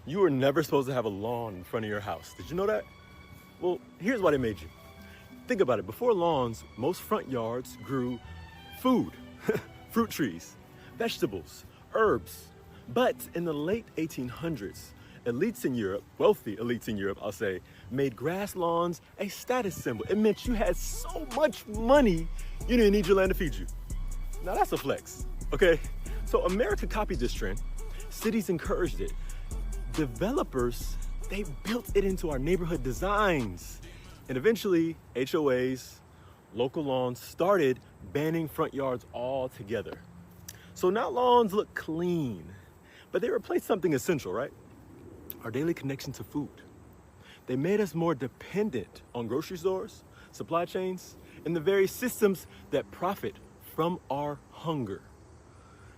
You were never supposed to have a lawn in front of your house. Did you know that? Well, here's why they made you. Think about it. Before lawns, most front yards grew food, fruit trees, vegetables, herbs. But in the late 1800s, elites in Europe, wealthy elites in Europe, I'll say, made grass lawns a status symbol. It meant you had so much money, you didn't need your land to feed you. Now that's a flex, okay? So America copied this trend. Cities encouraged it. Developers, they built it into our neighborhood designs. And eventually, HOAs, local lawns started banning front yards altogether. So now lawns look clean, but they replaced something essential, right? Our daily connection to food. They made us more dependent on grocery stores, supply chains, and the very systems that profit from our hunger.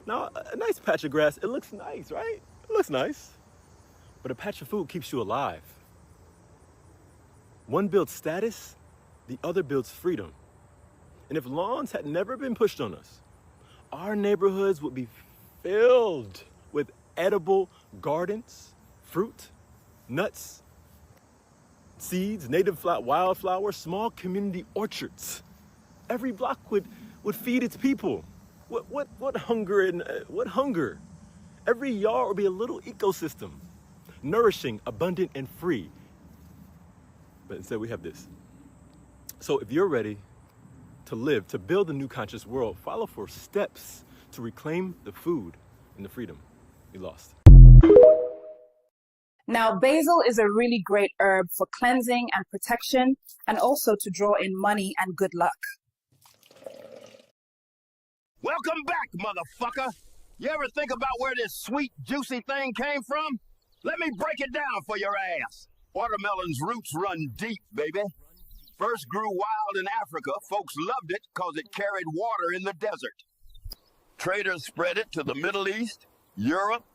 Now, a nice patch of grass, it looks nice, right? It looks nice. But a patch of food keeps you alive. One builds status, the other builds freedom. And if lawns had never been pushed on us, our neighborhoods would be filled with edible gardens, fruit, nuts, seeds, native wildflowers, small community orchards. Every block would feed its people. What hunger? Every yard would be a little ecosystem, nourishing, abundant, and free. But instead we have this. So if you're ready to live, to build a new conscious world, follow 4 steps to reclaim the food and the freedom you lost. Now, basil is a really great herb for cleansing and protection, and also to draw in money and good luck. Welcome back, motherfucker. You ever think about where this sweet, juicy thing came from? Let me break it down for your ass. Watermelon's roots run deep, baby. First grew wild in Africa, folks loved it because it carried water in the desert. Traders spread it to the Middle East, Europe,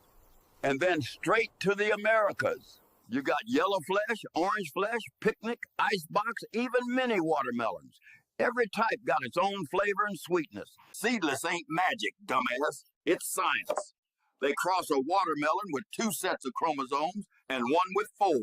and then straight to the Americas. You got yellow flesh, orange flesh, picnic, icebox, even mini watermelons. Every type got its own flavor and sweetness. Seedless ain't magic, dumbass. It's science. They cross a watermelon with 2 sets of chromosomes and 1 with 4.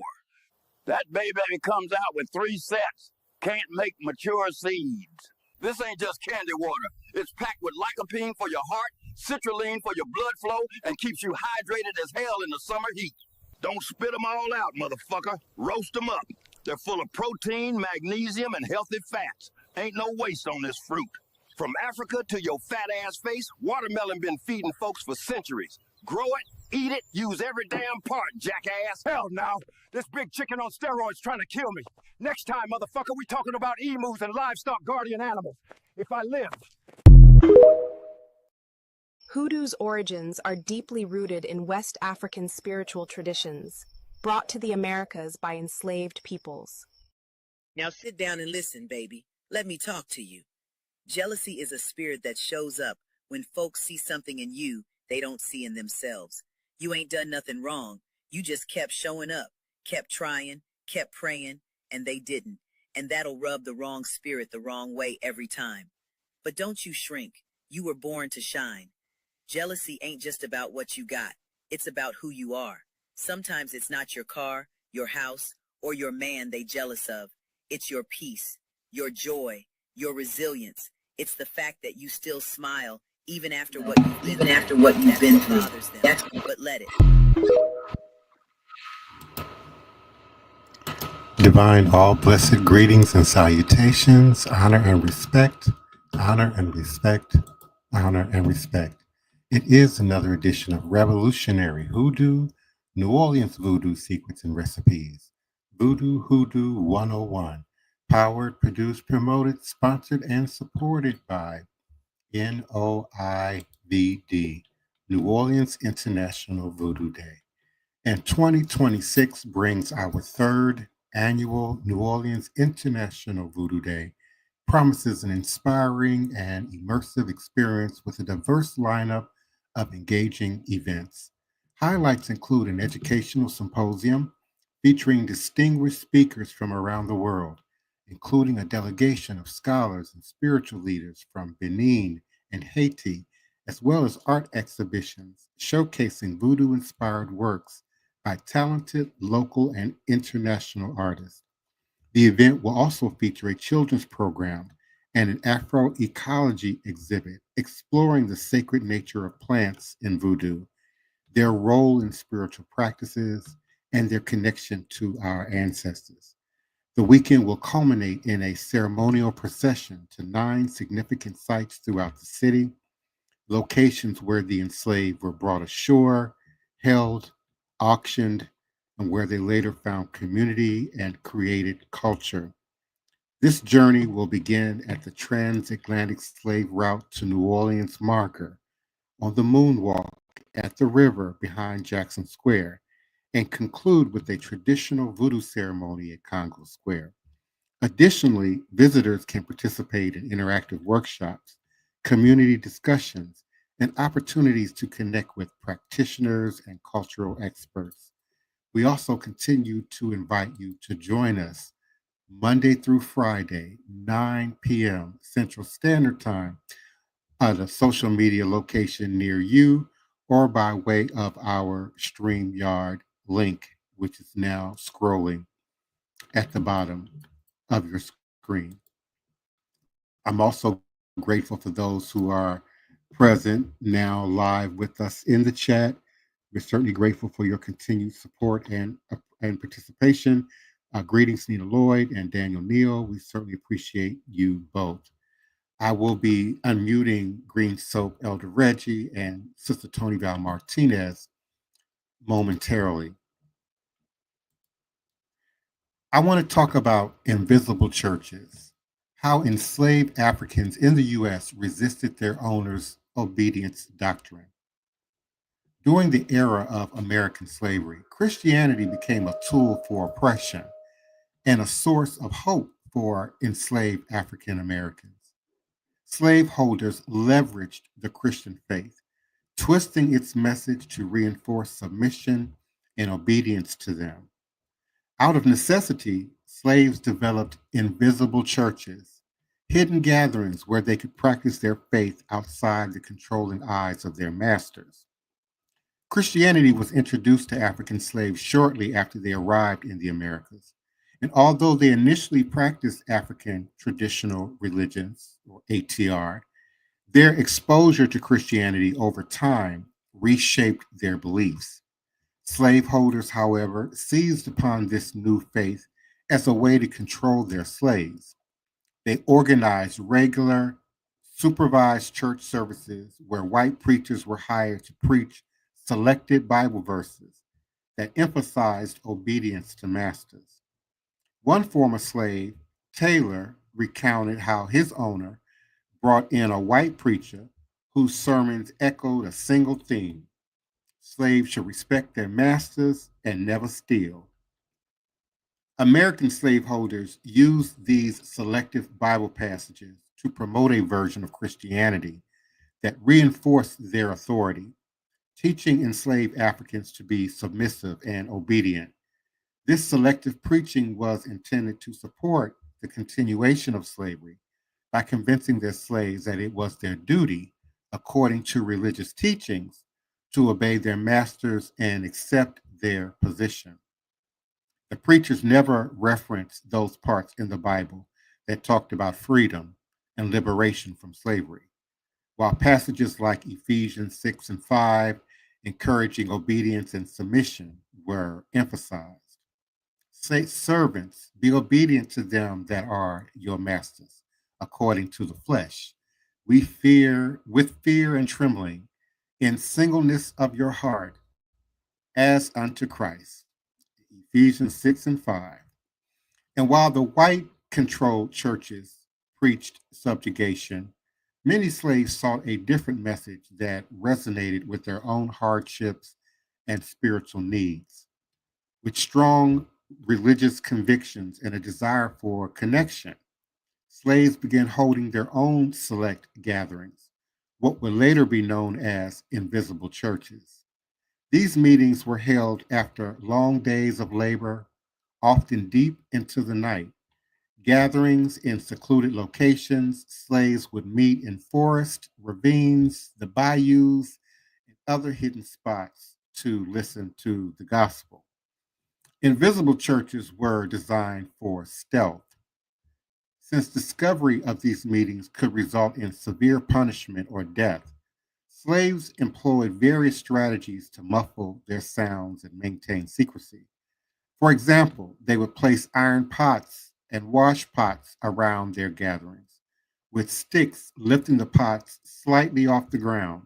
That baby comes out with 3 sets. Can't make mature seeds. This ain't just candy water. It's packed with lycopene for your heart, citrulline for your blood flow, and keeps you hydrated as hell in the summer heat. Don't spit them all out, motherfucker. Roast them up. They're full of protein, magnesium, and healthy fats. Ain't no waste on this fruit. From Africa to your fat ass face, watermelon been feeding folks for centuries. Grow it, eat it, use every damn part, jackass. Hell no. This big chicken on steroids trying to kill me. Next time, motherfucker, we talking about emus and livestock guardian animals. If I live. Hoodoo's origins are deeply rooted in West African spiritual traditions, brought to the Americas by enslaved peoples. Now sit down and listen, baby. Let me talk to you. Jealousy is a spirit that shows up when folks see something in you they don't see in themselves. You ain't done nothing wrong. You just kept showing up, kept trying, kept praying, and they didn't. And that'll rub the wrong spirit the wrong way every time. But don't you shrink. You were born to shine. Jealousy ain't just about what you got. It's about who you are. Sometimes it's not your car, your house, or your man they jealous of. It's your peace, your joy, your resilience. It's the fact that you still smile even after what you've been through. But let it. Divine all blessed greetings and salutations, honor and respect, honor and respect, honor and respect. It is another edition of Revolutionary Hoodoo, New Orleans Voodoo Secrets and Recipes, Voodoo Hoodoo 101, powered, produced, promoted, sponsored, and supported by NOIVD, New Orleans International Voodoo Day. And 2026 brings our 3rd annual New Orleans International Voodoo Day, promises an inspiring and immersive experience with a diverse lineup of engaging events. Highlights include an educational symposium featuring distinguished speakers from around the world, including a delegation of scholars and spiritual leaders from Benin and Haiti, as well as art exhibitions showcasing voodoo-inspired works by talented local and international artists. The event will also feature a children's program and an Afroecology exhibit exploring the sacred nature of plants in voodoo, their role in spiritual practices, and their connection to our ancestors. The weekend will culminate in a ceremonial procession to 9 significant sites throughout the city, locations where the enslaved were brought ashore, held, auctioned, and where they later found community and created culture. This journey will begin at the transatlantic slave route to New Orleans marker on the moonwalk at the river behind Jackson Square and conclude with a traditional voodoo ceremony at Congo Square. Additionally, visitors can participate in interactive workshops, community discussions, and opportunities to connect with practitioners and cultural experts. We also continue to invite you to join us Monday through Friday, 9 p.m. Central Standard Time at a social media location near you or by way of our StreamYard link, which is now scrolling at the bottom of your screen. I'm also grateful for those who are present now live with us in the chat. We're certainly grateful for your continued support and participation. Greetings, Nina Lloyd and Daniel Neal. We certainly appreciate you both. I will be unmuting Green Soap Elder Reggie and Sister Toni Val Martinez momentarily. I want to talk about invisible churches, how enslaved Africans in the U.S. resisted their owners' obedience doctrine. During the era of American slavery, Christianity became a tool for oppression and a source of hope for enslaved African Americans. Slaveholders leveraged the Christian faith, twisting its message to reinforce submission and obedience to them. Out of necessity, slaves developed invisible churches, hidden gatherings where they could practice their faith outside the controlling eyes of their masters. Christianity was introduced to African slaves shortly after they arrived in the Americas. And although they initially practiced African traditional religions, or ATR, their exposure to Christianity over time reshaped their beliefs. Slaveholders, however, seized upon this new faith as a way to control their slaves. They organized regular, supervised church services where white preachers were hired to preach selected Bible verses that emphasized obedience to masters. One former slave, Taylor, recounted how his owner brought in a white preacher whose sermons echoed a single theme: slaves should respect their masters and never steal. American slaveholders used these selective Bible passages to promote a version of Christianity that reinforced their authority, teaching enslaved Africans to be submissive and obedient. This selective preaching was intended to support the continuation of slavery by convincing their slaves that it was their duty, according to religious teachings, to obey their masters and accept their position. The preachers never referenced those parts in the Bible that talked about freedom and liberation from slavery, while passages like Ephesians 6 and 5, encouraging obedience and submission, were emphasized. Say, servants, be obedient to them that are your masters, according to the flesh. With fear and trembling, in singleness of your heart, as unto Christ. Ephesians 6 and 5. And while the white controlled churches preached subjugation, many slaves sought a different message that resonated with their own hardships and spiritual needs. With strong religious convictions and a desire for connection, slaves began holding their own select gatherings, what would later be known as invisible churches. These meetings were held after long days of labor, often deep into the night. Gatherings in secluded locations, slaves would meet in forests, ravines, the bayous, and other hidden spots to listen to the gospel. Invisible churches were designed for stealth. Since discovery of these meetings could result in severe punishment or death, slaves employed various strategies to muffle their sounds and maintain secrecy. For example, they would place iron pots and wash pots around their gatherings, with sticks lifting the pots slightly off the ground.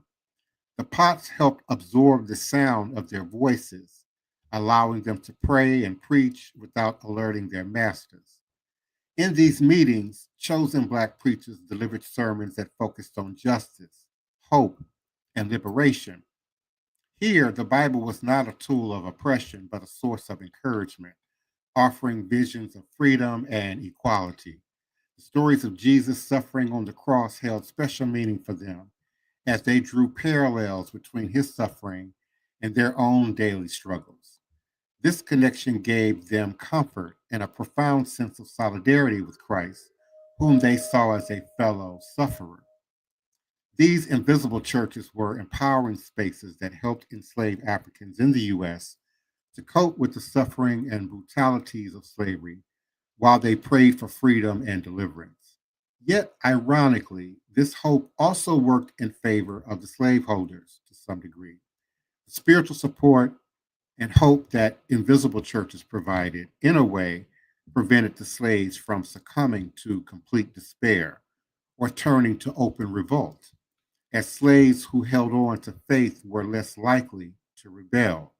The pots helped absorb the sound of their voices, allowing them to pray and preach without alerting their masters. In these meetings, chosen Black preachers delivered sermons that focused on justice, hope, and liberation. Here, the Bible was not a tool of oppression, but a source of encouragement, offering visions of freedom and equality. The stories of Jesus suffering on the cross held special meaning for them as they drew parallels between his suffering and their own daily struggles. This connection gave them comfort and a profound sense of solidarity with Christ, whom they saw as a fellow sufferer. These invisible churches were empowering spaces that helped enslaved Africans in the U.S. to cope with the suffering and brutalities of slavery while they prayed for freedom and deliverance. Yet, ironically, this hope also worked in favor of the slaveholders to some degree. The spiritual support and hope that invisible churches provided, in a way, prevented the slaves from succumbing to complete despair or turning to open revolt, as slaves who held on to faith were less likely to rebel.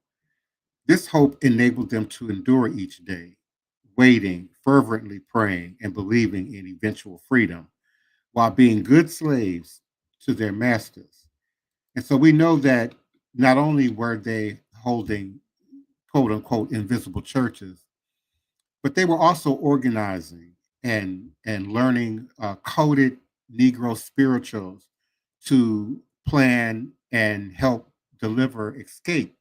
This hope enabled them to endure each day, waiting, fervently praying, and believing in eventual freedom, while being good slaves to their masters. And so we know that not only were they holding quote unquote invisible churches, but they were also organizing and learning coded Negro spirituals to plan and help deliver escape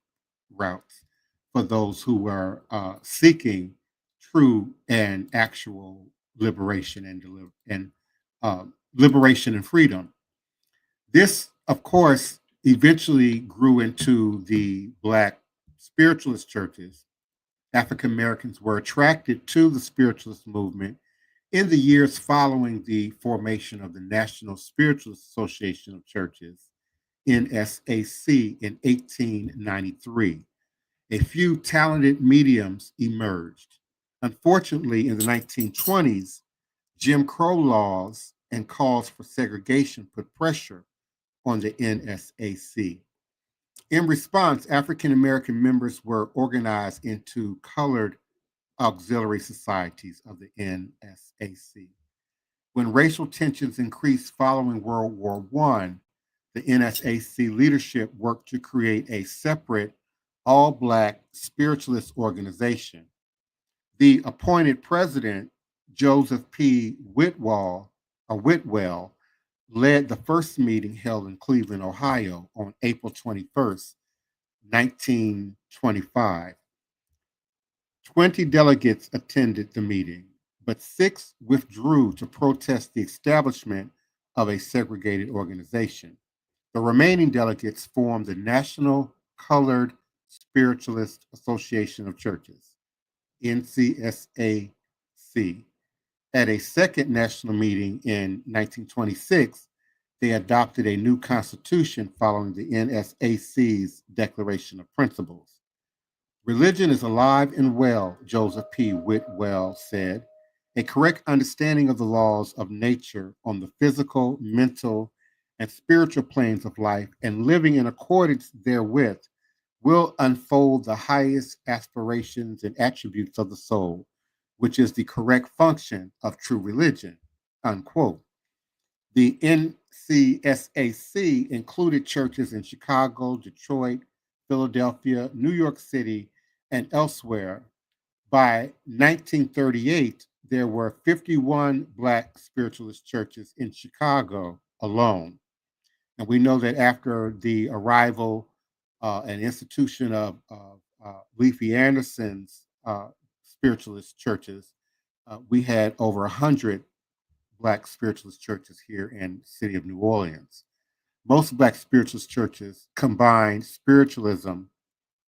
routes for those who were seeking true and actual liberation and liberation and freedom. This, of course, eventually grew into the Black spiritualist churches. African Americans were attracted to the spiritualist movement in the years following the formation of the National Spiritualist Association of Churches, NSAC, in 1893. A few talented mediums emerged. Unfortunately, in the 1920s, Jim Crow laws and calls for segregation put pressure on the NSAC. In response, African American members were organized into colored auxiliary societies of the NSAC. When racial tensions increased following World War I, the NSAC leadership worked to create a separate all-Black spiritualist organization. The appointed president, Joseph P. Whitwell, led the first meeting held in Cleveland, Ohio on April 21st, 1925. 20 delegates attended the meeting, but 6 withdrew to protest the establishment of a segregated organization. The remaining delegates formed the National Colored Spiritualist Association of Churches, NCSAC. At a second national meeting in 1926, they adopted a new constitution following the NSAC's Declaration of Principles. Religion is alive and well, Joseph P. Whitwell said. A correct understanding of the laws of nature on the physical, mental, and spiritual planes of life and living in accordance therewith will unfold the highest aspirations and attributes of the soul, which is the correct function of true religion, unquote. The NCSAC included churches in Chicago, Detroit, Philadelphia, New York City, and elsewhere. By 1938, there were 51 Black spiritualist churches in Chicago alone. And we know that after the arrival and institution of Leafy Anderson's spiritualist churches, we had over 100 Black spiritualist churches here in the city of New Orleans. Most Black spiritualist churches combined spiritualism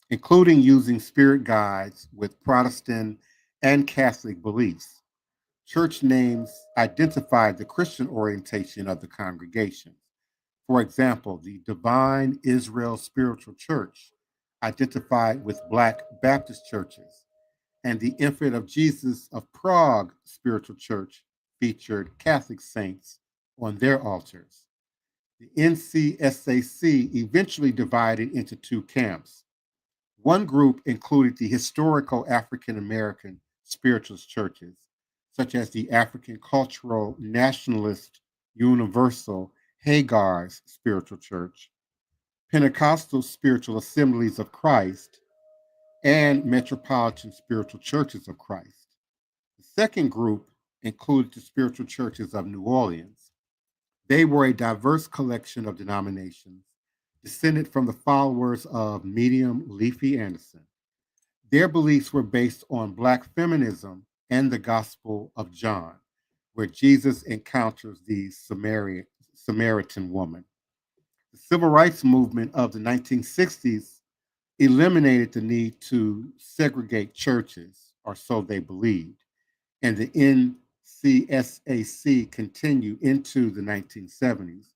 including using spirit guides with Protestant and Catholic beliefs. Church names identified the Christian orientation of the congregation. For example, the Divine Israel Spiritual Church identified with Black Baptist churches, and the Infant of Jesus of Prague Spiritual Church featured Catholic saints on their altars. The NCSAC eventually divided into two camps. One group included the historical African American spiritualist churches, such as the African Cultural Nationalist Universal Hagar's Spiritual Church, Pentecostal Spiritual Assemblies of Christ, and Metropolitan Spiritual Churches of Christ. The second group included the Spiritual Churches of New Orleans. They were a diverse collection of denominations descended from the followers of medium Leafy Anderson. Their beliefs were based on Black feminism and the Gospel of John, where Jesus encounters the Samaritan woman. The civil rights movement of the 1960s eliminated the need to segregate churches, or so they believed, and the NCSAC continued into the 1970s,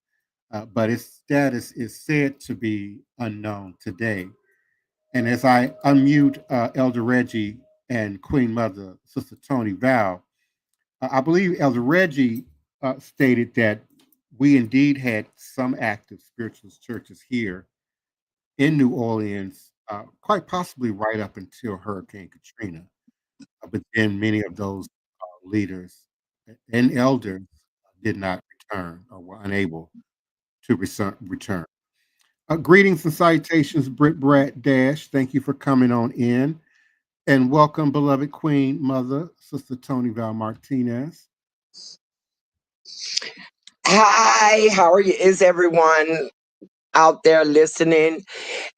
but its status is said to be unknown today. And as I unmute Elder Reggie and Queen Mother, Sister Toni Val, I believe Elder Reggie stated that we indeed had some active spiritualist churches here in New Orleans, quite possibly right up until Hurricane Katrina. But then many of those leaders and elders did not return or were unable to return. Greetings and salutations, Britt Brat Dash. Thank you for coming on in. And welcome, beloved Queen Mother, Sister Toni Val Martinez. Hi, how are you? Is everyone out there listening?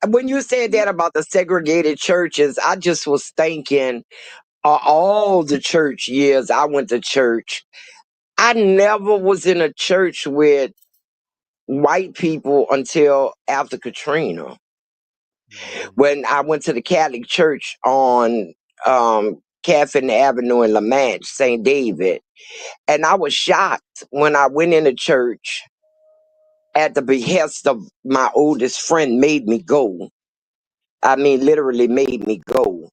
When you said that about the segregated churches, I just was thinking all the church years I went to church, I never was in a church with white people until after Katrina. When I went to the Catholic Church on Caffin Avenue in La Manche, St. David, and I was shocked when I went into church at the behest of my oldest friend made me go. I mean, literally made me go.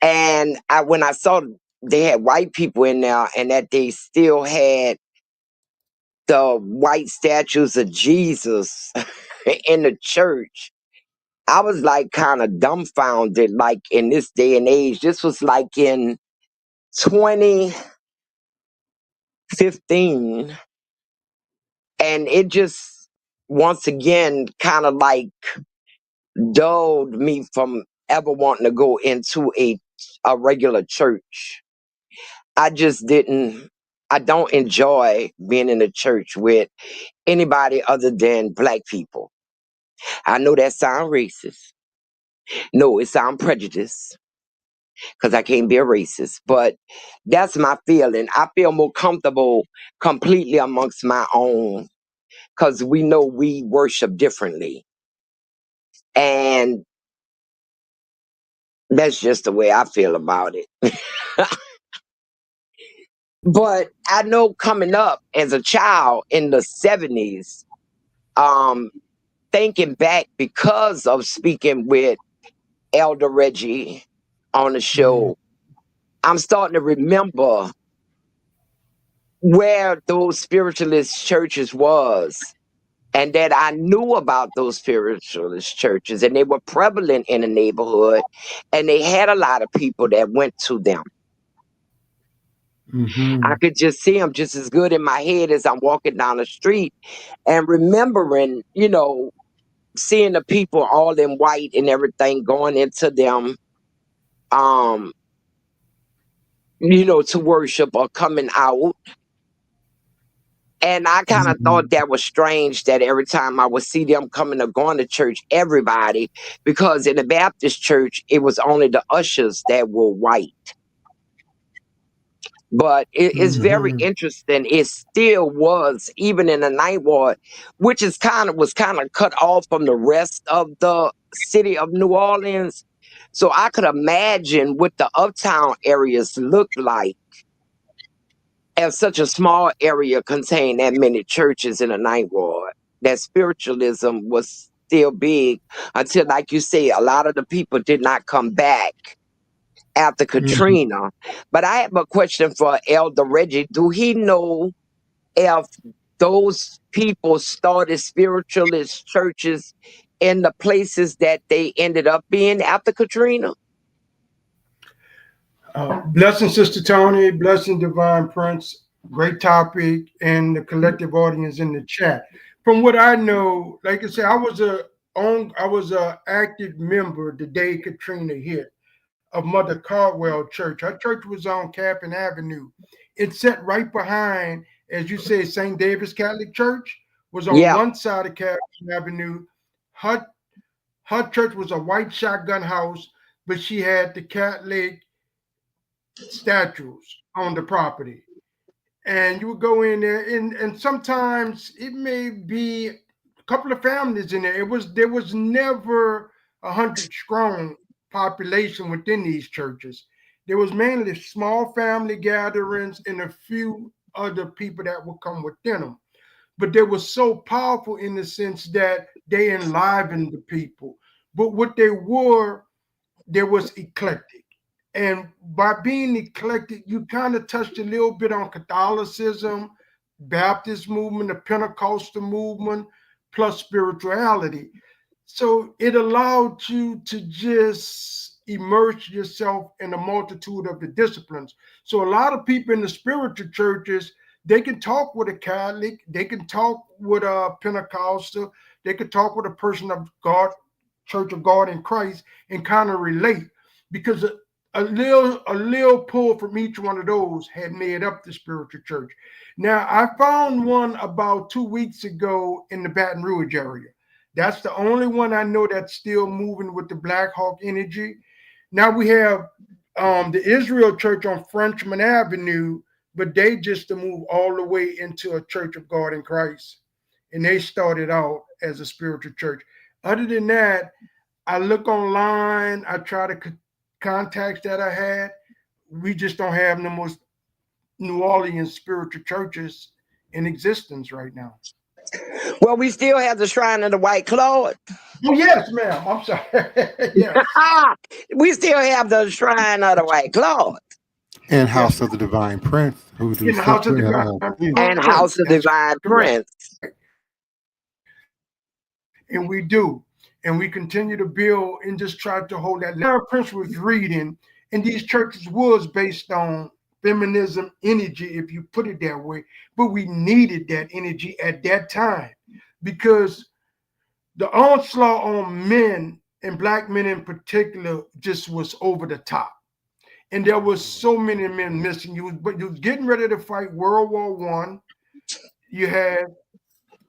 And when I saw they had white people in there and that they still had the white statues of Jesus in the church, I was like kind of dumbfounded. Like in this day and age, this was like in 2015. And it just, once again, kind of like dulled me from ever wanting to go into a regular church. I just didn't, I don't enjoy being in a church with anybody other than black people. I know that sounds racist. No, it sounds prejudiced because I can't be a racist, but that's my feeling. I feel more comfortable completely amongst my own because we know we worship differently. And that's just the way I feel about it. But I know coming up as a child in the 70s, thinking back because of speaking with Elder Reggie on the show, I'm starting to remember where those spiritualist churches was and that I knew about those spiritualist churches and they were prevalent in the neighborhood and they had a lot of people that went to them. I could just see them just as good in my head as I'm walking down the street and remembering, seeing the people all in white and everything going into them, to worship or coming out. And I kind of thought that was strange that every time I would see them coming or going to church, everybody, because in the Baptist church, it was only the ushers that were white. But it's very Mm-hmm. interesting. It still was, even in the Ninth Ward, which is was kind of cut off from the rest of the city of New Orleans. So I could imagine what the uptown areas look like as such a small area contained that many churches in the Ninth Ward. That spiritualism was still big until, like you say, a lot of the people did not come back after Mm-hmm. Katrina. But I have a question for Elder Reggie. Do he know if those people started spiritualist churches in the places that they ended up being after Katrina? Blessing, Sister Toni. Blessing, Divine Prince. Great topic, and the collective audience in the chat. From what I know, like I said, I was a active member the day Katrina hit of Mother Caldwell Church. Her church was on Captain Avenue. It sat right behind, as you say, St. David's Catholic Church was on Yeah. one side of Captain Avenue. Her her church was a white shotgun house, but she had the Catholic statues on the property. And you would go in there, and sometimes it may be a couple of families in there. There was never 100 strong population within these churches. There was mainly small family gatherings and a few other people that would come within them. But they were so powerful in the sense that they enlivened the people. But what they were, there was eclectic. And by being eclectic, you kind of touched a little bit on Catholicism, Baptist movement, the Pentecostal movement, plus spirituality. So it allowed you to just immerse yourself in a multitude of the disciplines. So a lot of people in the spiritual churches, they can talk with a Catholic, they can talk with a Pentecostal, they can talk with a person of God, Church of God in Christ, and kind of relate, because a little pull from each one of those had made up the spiritual church. Now I found one about 2 weeks ago in the Baton Rouge area. That's the only one I know that's still moving with the Black Hawk energy. Now we have the Israel Church on Frenchman Avenue, but they just to move all the way into a Church of God in Christ, and they started out as a spiritual church. Other than that, I look online. I try to contacts that I had. We just don't have the most New Orleans spiritual churches in existence right now. Well, we still have the Shrine of the White Cloud. Oh, yes, ma'am. I'm sorry. Yes. We still have the Shrine of the White Cloud. And Yes. House of the Divine Prince, who do In the House of Divine And House of Divine Prince. And we do. And we continue to build and just try to hold that. Divine Prince was reading, and these churches was based on feminism energy, if you put it that way. But we needed that energy at that time, because the onslaught on men, and Black men in particular, just was over the top. And there was so many men missing. You was getting ready to fight World War I. You had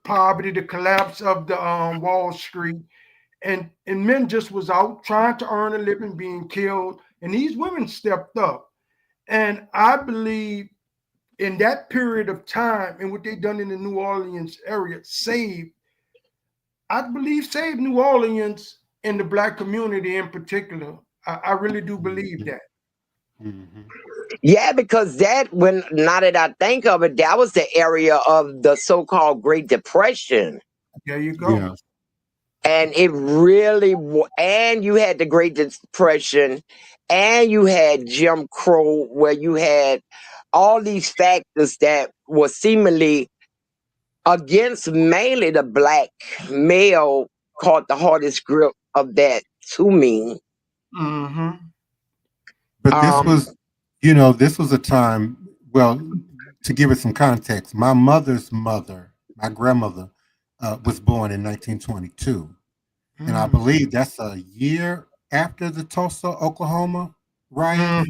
poverty, the collapse of the Wall Street, and men just was out trying to earn a living, being killed, and these women stepped up. And I believe in that period of time and what they done in the New Orleans area saved New Orleans and the Black community in particular. I really do believe that. Mm-hmm. Yeah, because now that I think of it, that was the area of the so-called Great Depression. There you go. Yeah. And it really, and you had the Great Depression, and you had Jim Crow, where you had all these factors that were seemingly against mainly the Black male, caught the hardest grip of that to me. Mm-hmm. But this was, this was a time, well, to give it some context, my mother's mother, my grandmother, was born in 1922. And I believe that's a year after the Tulsa, Oklahoma riot.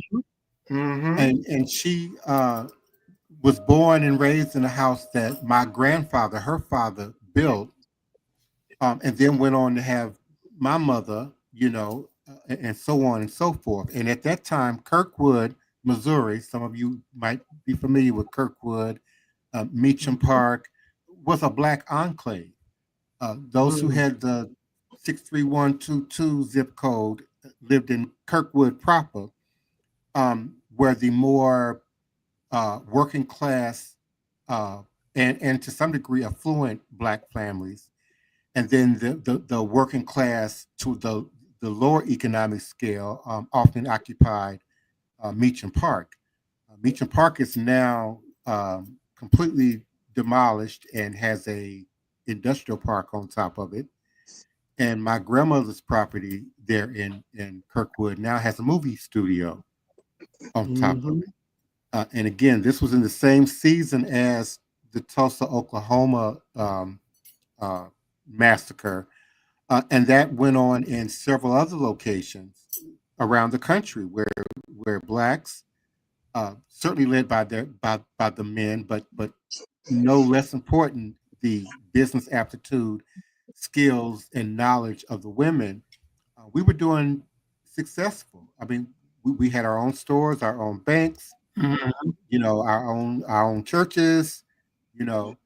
Mm-hmm. And she was born and raised in a house that my grandfather, her father, built, and then went on to have my mother, and so on and so forth. And at that time, Kirkwood Missouri. Some of you might be familiar with Kirkwood. Meacham Park was a black enclave. Those who had the 63122 zip code lived in Kirkwood proper, where the more working class and to some degree affluent black families, and then the working class to the lower economic scale often occupied Meacham Park. Meacham Park is now completely demolished and has a industrial park on top of it. And my grandmother's property there in Kirkwood now has a movie studio on top of it. And again, this was in the same season as the Tulsa, Oklahoma massacre. And that went on in several other locations around the country where blacks, certainly led by the men, but no less important, the business aptitude, skills, and knowledge of the women, we were doing successful. I mean, we had our own stores, our own banks, you know, our own churches, you know,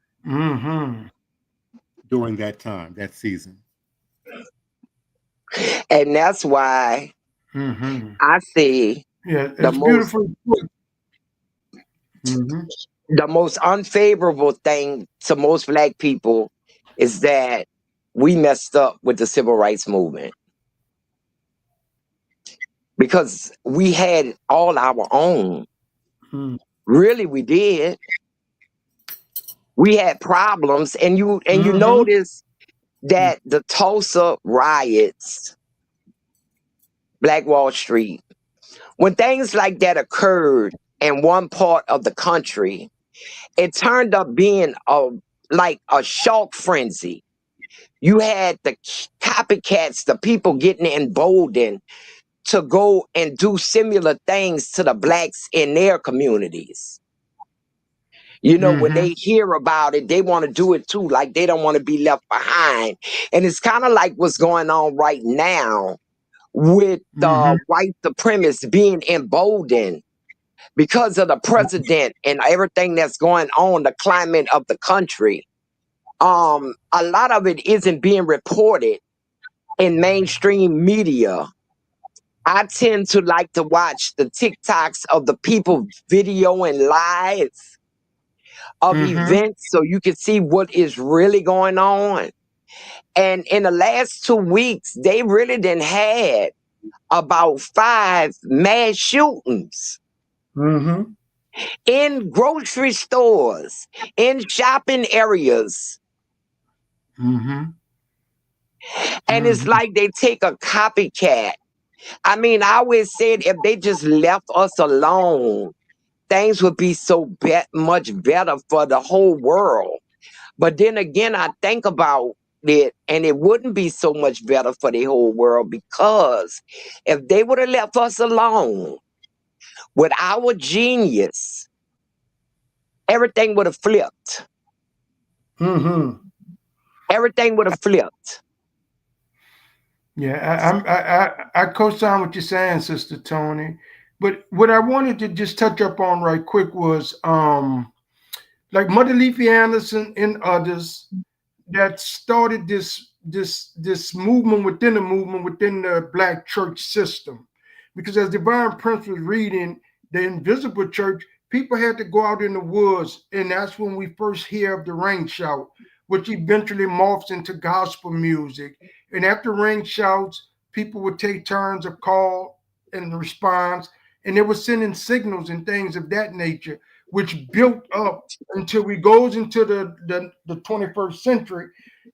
during that time, that season. And that's why I see it's beautiful. The most unfavorable thing to most black people is that we messed up with the civil rights movement, because we had all our own. Really, we did. We had problems, and you notice that the Tulsa riots, Black Wall Street, when things like that occurred in one part of the country, it turned up being like a shock frenzy. You had the copycats, the people getting emboldened to go and do similar things to the blacks in their communities. You know, when they hear about it, they want to do it too. Like, they don't want to be left behind. And it's kind of like what's going on right now with the white supremacists being emboldened because of the president and everything that's going on, the climate of the country. A lot of it isn't being reported in mainstream media. I tend to like to watch the TikToks of the people videoing live of events so you can see what is really going on. And in the last 2 weeks, they really done had about 5 mass shootings in grocery stores, in shopping areas. And it's like they take a copycat. I mean, I always said if they just left us alone, things would be so much better for the whole world. But then again, I think about it, and it wouldn't be so much better for the whole world, because if they would have left us alone with our genius, everything would have flipped. Everything would have flipped. Yeah, I co-sign what you're saying, Sister Toni. But what I wanted to just touch up on right quick was like Mother Leafy Anderson and others that started this movement within the Black church system. Because as Divine Prince was reading the Invisible Church, people had to go out in the woods, and that's when we first hear of the ring shout, which eventually morphs into gospel music. And after ring shouts, people would take turns of call and response, and they were sending signals and things of that nature, which built up until we goes into the 21st century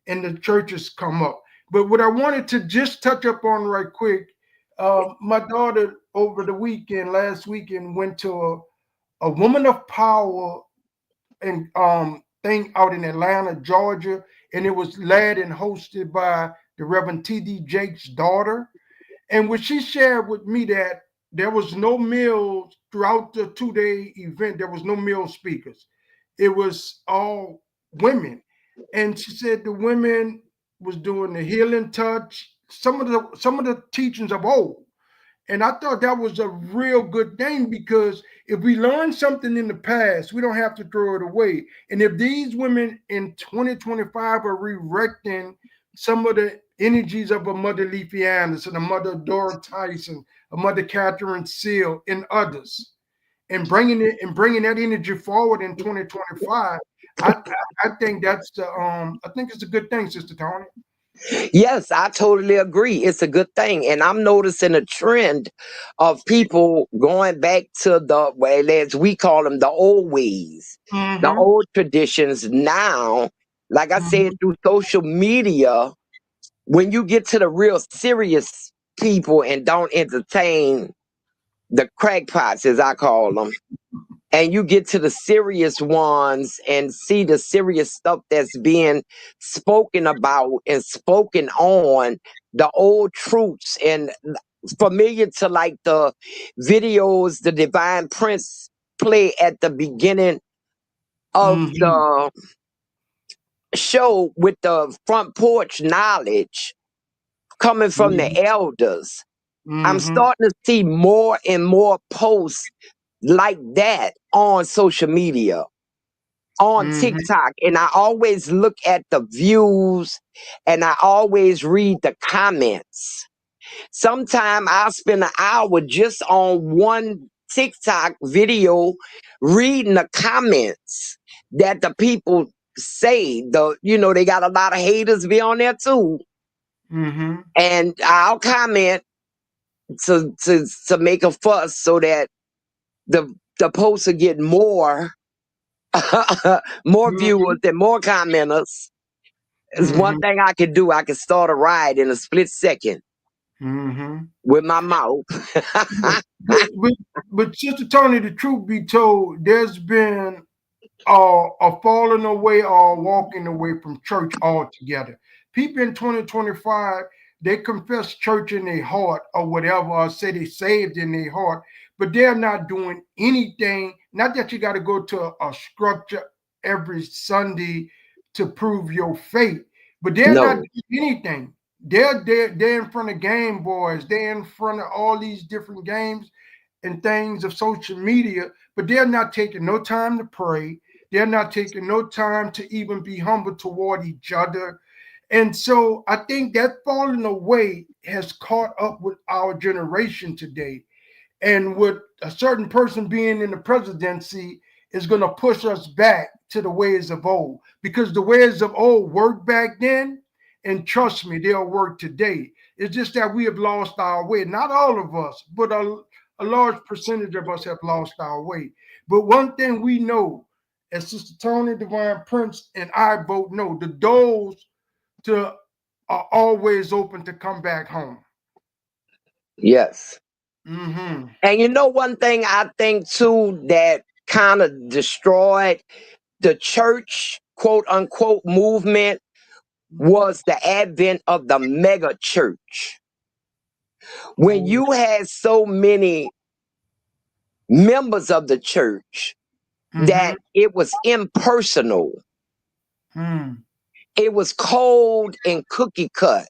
and the churches come up. But what I wanted to just touch up on right quick, my daughter over the weekend, last weekend, went to a Woman of Power and thing out in Atlanta, Georgia, and it was led and hosted by the Reverend T.D. Jakes' daughter. And what she shared with me that there was no male throughout the 2-day event. There was no male speakers. It was all women. And she said the women was doing the healing touch, some of the teachings of old. And I thought that was a real good thing, because if we learn something in the past, we don't have to throw it away. And if these women in 2025 are re-erecting some of the energies of a Mother Leafy Anderson, a Mother Dora Tyson, a Mother Catherine Seal, and others, and bringing that energy forward in 2025, I think that's the I think it's a good thing, Sister Toni. Yes, I totally agree. It's a good thing. And I'm noticing a trend of people going back to the, well, as we call them, the old ways, the Mm-hmm. old traditions now. Like I said, through social media, when you get to the real serious people and don't entertain the crackpots, as I call them, and you get to the serious ones and see the serious stuff that's being spoken about and spoken on, the old truths, and familiar to like the videos the Divine Prince play at the beginning of Mm-hmm. the show with the front porch knowledge coming from the elders. I'm Mm-hmm. starting to see more and more posts like that on social media, on Mm-hmm. TikTok, and I always look at the views and I always read the comments. Sometime I'll spend an hour just on one TikTok video reading the comments that the people say. They got a lot of haters be on there too. Mm-hmm. And I'll comment to make a fuss so that the posts will get more more viewers and more commenters. It's one Mm-hmm. thing I can do. I can start a riot in a split second Mm-hmm. with my mouth. But Sister Toni, the truth be told, there's been a falling away or walking away from church altogether. People in 2025, they confess church in their heart or whatever, or say they saved in their heart, but they're not doing anything. Not that you got to go to a structure every Sunday to prove your faith, but they're not No. doing anything. They're in front of Game Boys. They're in front of all these different games and things of social media, but they're not taking no time to pray. They're not taking no time to even be humble toward each other. And so I think that falling away has caught up with our generation today. And with a certain person being in the presidency is going to push us back to the ways of old, because the ways of old worked back then. And trust me, they'll work today. It's just that we have lost our way. Not all of us, but a large percentage of us have lost our way. But one thing we know, as Sister Toni, Divine Prince, and I both know, the doors are always open to come back home. Yes. Mm-hmm. And you know one thing I think too that kind of destroyed the church, quote unquote, movement was the advent of the mega church. When you had so many members of the church Mm-hmm. that it was impersonal, Mm-hmm. it was cold and cookie cut.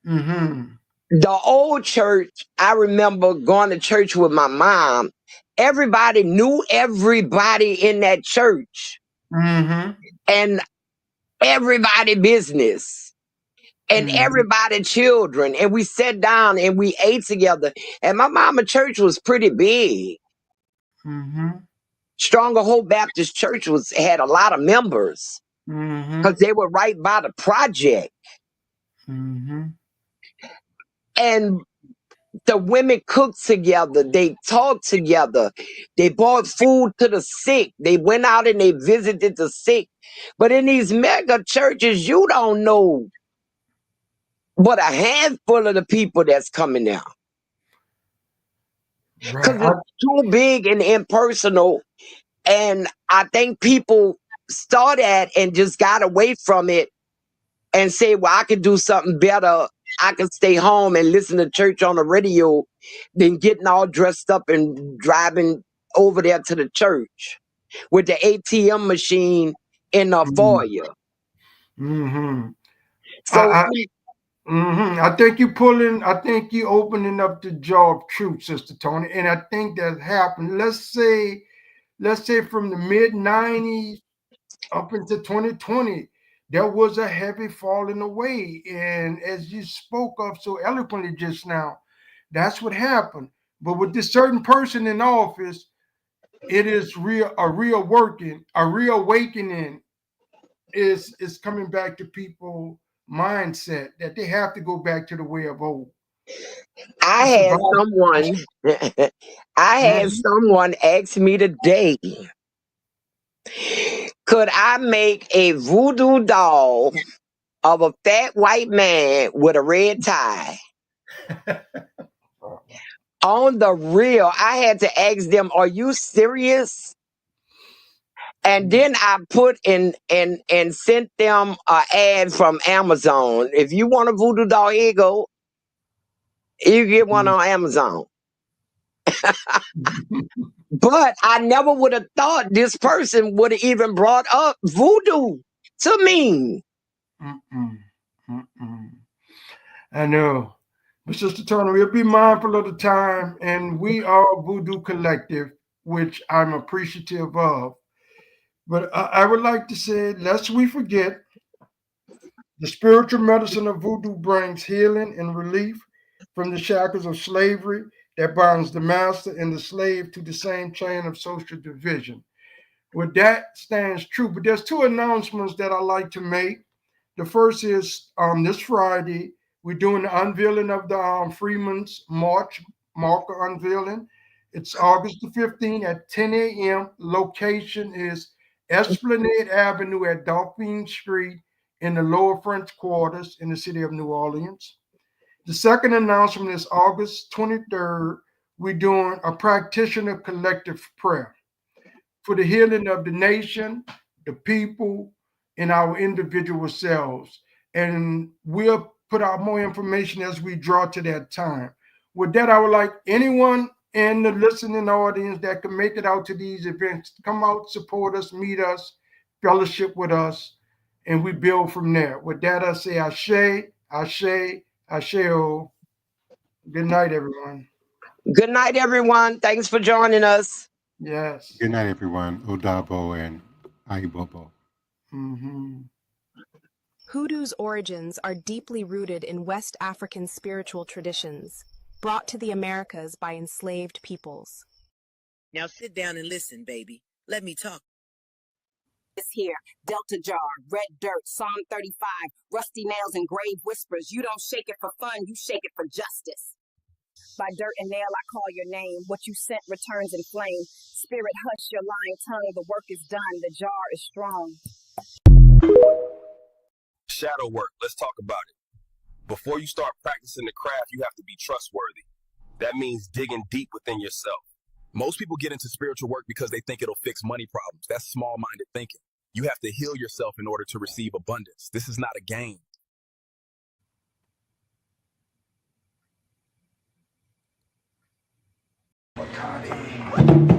Mm-hmm. The old church, I remember going to church with my mom. Everybody knew everybody in that church Mm-hmm. and everybody business and Mm-hmm. everybody children. And we sat down and we ate together. And my mama church was pretty big. Mm-hmm. Stronger Hope Baptist Church had a lot of members Mm-hmm. because they were right by the project. Mm-hmm. And the women cooked together. They talked together. They brought food to the sick. They went out and they visited the sick. But in these mega churches, you don't know but a handful of the people that's coming now. Because Right. it's too big and impersonal. And I think people start at and just got away from it and say, well, I could do something better. I can stay home and listen to church on the radio than getting all dressed up and driving over there to the church with the ATM machine in the foyer. Mm-hmm. So I think you opening up the jaw of truth, Sister Toni. And I think that happened. Let's say from the mid-90s up into 2020, there was a heavy falling away. And as you spoke of so eloquently just now, that's what happened. But with this certain person in office, it is a reawakening is coming back to people mindset that they have to go back to the way of old. I It's had about someone, I had someone ask me today, could I make a voodoo doll of a fat white man with a red tie? On the real, I had to ask them, "Are you serious?" And then I put in and sent them an ad from Amazon. If you want a voodoo doll, here you go. You get one on Amazon. But I never would have thought this person would have even brought up voodoo to me. I know. But Sister Toni, we'll be mindful of the time, and we are a Voodoo Collective, which I'm appreciative of. But I would like to say, lest we forget, the spiritual medicine of voodoo brings healing and relief from the shackles of slavery that binds the master and the slave to the same chain of social division. Well, that stands true. But there's two announcements that I like to make. The first is this Friday, we're doing the unveiling of the Freeman's March marker unveiling. It's August the 15th at 10 a.m. Location is Esplanade Avenue at Dauphine Street in the lower French quarters in the city of New Orleans. The second announcement is August 23rd. We're doing a practitioner collective prayer for the healing of the nation, the people, and our individual selves. And we'll put out more information as we draw to that time. With that, I would like anyone in the listening audience that can make it out to these events to come out, support us, meet us, fellowship with us, and we build from there. With that, I say ashe, ashe, asheo. Good night, everyone. Good night, everyone. Thanks for joining us. Yes. Good night, everyone. Odabo and AYIBOBO. Hoodoo's origins are deeply rooted in West African spiritual traditions, brought to the Americas by enslaved peoples. Now sit down and listen, baby. Let me talk. This here, Delta Jar, Red Dirt, Psalm 35, Rusty Nails and Grave Whispers. You don't shake it for fun, you shake it for justice. By dirt and nail I call your name. What you sent returns in flame. Spirit, hush your lying tongue. The work is done. The jar is strong. Shadow work. Let's talk about it. Before you start practicing the craft, you have to be trustworthy. That means digging deep within yourself. Most people get into spiritual work because they think it'll fix money problems. That's small-minded thinking. You have to heal yourself in order to receive abundance. This is not a game. Makani.